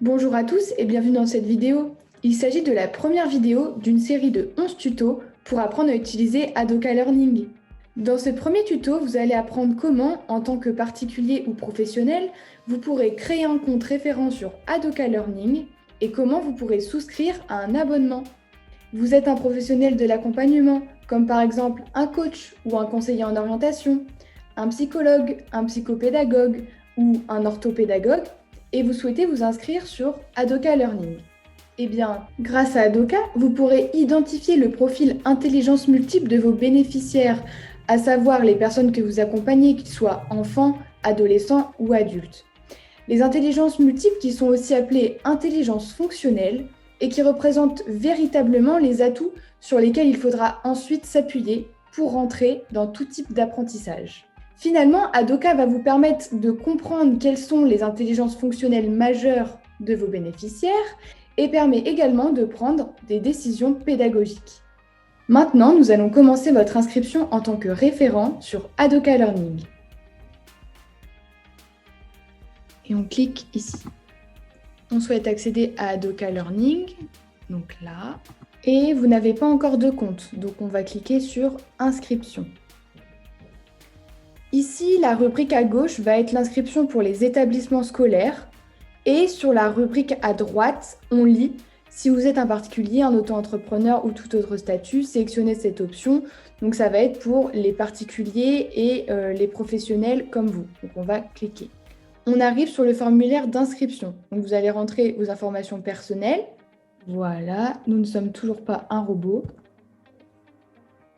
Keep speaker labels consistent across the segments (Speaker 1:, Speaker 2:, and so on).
Speaker 1: Bonjour à tous et bienvenue dans cette vidéo. Il s'agit de la première vidéo d'une série de 11 tutos pour apprendre à utiliser Adoka Learning. Dans ce premier tuto, vous allez apprendre comment, en tant que particulier ou professionnel, vous pourrez créer un compte référent sur Adoka Learning et comment vous pourrez souscrire à un abonnement. Vous êtes un professionnel de l'accompagnement, comme par exemple un coach ou un conseiller en orientation, un psychologue, un psychopédagogue ou un orthopédagogue, et vous souhaitez vous inscrire sur Adoka Learning. Eh bien, grâce à Adoka, vous pourrez identifier le profil intelligence multiple de vos bénéficiaires, à savoir les personnes que vous accompagnez, qu'ils soient enfants, adolescents ou adultes. Les intelligences multiples qui sont aussi appelées intelligences fonctionnelles et qui représentent véritablement les atouts sur lesquels il faudra ensuite s'appuyer pour rentrer dans tout type d'apprentissage. Finalement, Adoka va vous permettre de comprendre quelles sont les intelligences fonctionnelles majeures de vos bénéficiaires et permet également de prendre des décisions pédagogiques. Maintenant, nous allons commencer votre inscription en tant que référent sur Adoka Learning. Et on clique ici. On souhaite accéder à Adoka Learning, donc là. Et vous n'avez pas encore de compte, donc on va cliquer sur Inscription. Ici, la rubrique à gauche va être l'inscription pour les établissements scolaires et sur la rubrique à droite, on lit si vous êtes un particulier, un auto-entrepreneur ou tout autre statut, sélectionnez cette option. Donc ça va être pour les particuliers et les professionnels comme vous. Donc on va cliquer. On arrive sur le formulaire d'inscription. Donc vous allez rentrer vos informations personnelles. Voilà, nous ne sommes toujours pas un robot.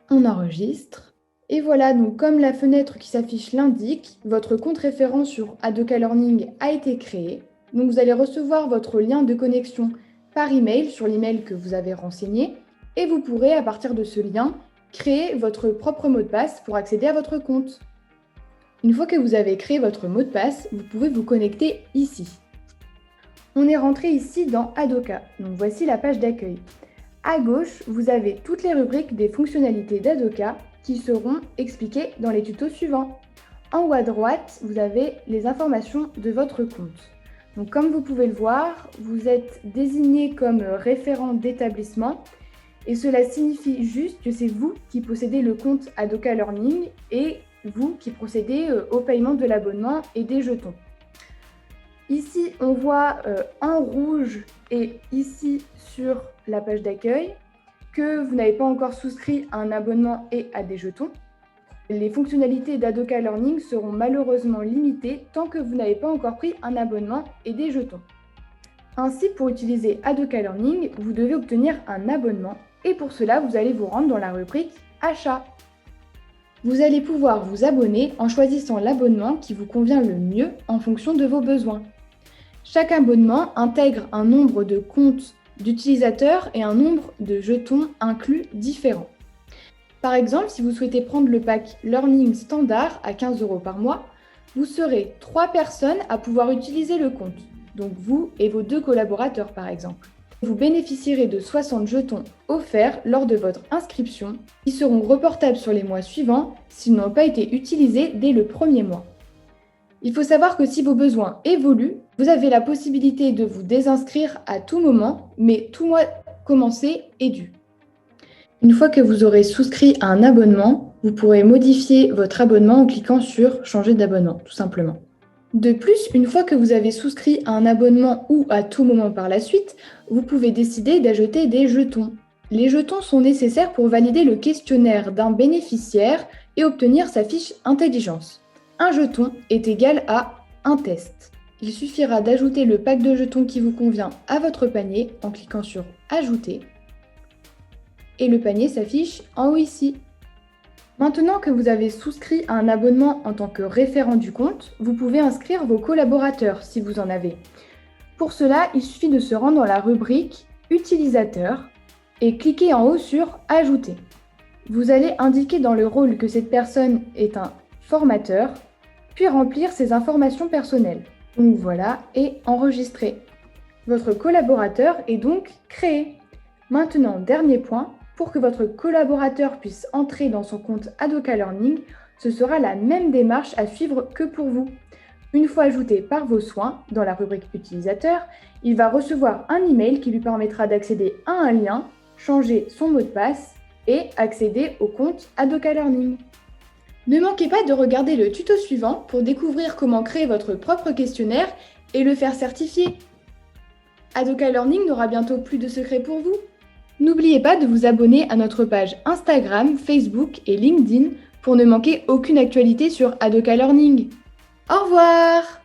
Speaker 1: On enregistre. Et voilà, donc comme la fenêtre qui s'affiche l'indique, votre compte référent sur Adoka Learning a été créé. Donc vous allez recevoir votre lien de connexion par email sur l'email que vous avez renseigné et vous pourrez à partir de ce lien créer votre propre mot de passe pour accéder à votre compte. Une fois que vous avez créé votre mot de passe, vous pouvez vous connecter ici. On est rentré ici dans Adoka, donc voici la page d'accueil. À gauche, vous avez toutes les rubriques des fonctionnalités d'Adoka qui seront expliquées dans les tutos suivants. En haut à droite, vous avez les informations de votre compte. Donc, comme vous pouvez le voir, vous êtes désigné comme référent d'établissement et cela signifie juste que c'est vous qui possédez le compte Adoka Learning et vous qui procédez au paiement de l'abonnement et des jetons. Ici, on voit en rouge et ici sur la page d'accueil que vous n'avez pas encore souscrit à un abonnement et à des jetons. Les fonctionnalités d'Adoka Learning seront malheureusement limitées tant que vous n'avez pas encore pris un abonnement et des jetons. Ainsi, pour utiliser Adoka Learning, vous devez obtenir un abonnement et pour cela, vous allez vous rendre dans la rubrique Achat. Vous allez pouvoir vous abonner en choisissant l'abonnement qui vous convient le mieux en fonction de vos besoins. Chaque abonnement intègre un nombre de comptes d'utilisateurs et un nombre de jetons inclus différents. Par exemple, si vous souhaitez prendre le pack Learning Standard à 15 € par mois, vous serez 3 personnes à pouvoir utiliser le compte, donc vous et vos 2 collaborateurs par exemple. Vous bénéficierez de 60 jetons offerts lors de votre inscription qui seront reportables sur les mois suivants s'ils n'ont pas été utilisés dès le premier mois. Il faut savoir que si vos besoins évoluent, vous avez la possibilité de vous désinscrire à tout moment, mais tout mois commencé est dû. Une fois que vous aurez souscrit à un abonnement, vous pourrez modifier votre abonnement en cliquant sur Changer d'abonnement, tout simplement. De plus, une fois que vous avez souscrit à un abonnement ou à tout moment par la suite, vous pouvez décider d'ajouter des jetons. Les jetons sont nécessaires pour valider le questionnaire d'un bénéficiaire et obtenir sa fiche intelligence. Un jeton est égal à un test. Il suffira d'ajouter le pack de jetons qui vous convient à votre panier en cliquant sur Ajouter. Et le panier s'affiche en haut ici. Maintenant que vous avez souscrit à un abonnement en tant que référent du compte, vous pouvez inscrire vos collaborateurs si vous en avez. Pour cela, il suffit de se rendre dans la rubrique Utilisateurs et cliquer en haut sur Ajouter. Vous allez indiquer dans le rôle que cette personne est un formateur, puis remplir ses informations personnelles. Donc voilà, et enregistrer. Votre collaborateur est donc créé. Maintenant, dernier point, pour que votre collaborateur puisse entrer dans son compte Adoka Learning, ce sera la même démarche à suivre que pour vous. Une fois ajouté par vos soins dans la rubrique utilisateur, il va recevoir un email qui lui permettra d'accéder à un lien, changer son mot de passe et accéder au compte Adoka Learning. Ne manquez pas de regarder le tuto suivant pour découvrir comment créer votre propre questionnaire et le faire certifier. Adoka Learning n'aura bientôt plus de secrets pour vous. N'oubliez pas de vous abonner à notre page Instagram, Facebook et LinkedIn pour ne manquer aucune actualité sur Adoka Learning. Au revoir!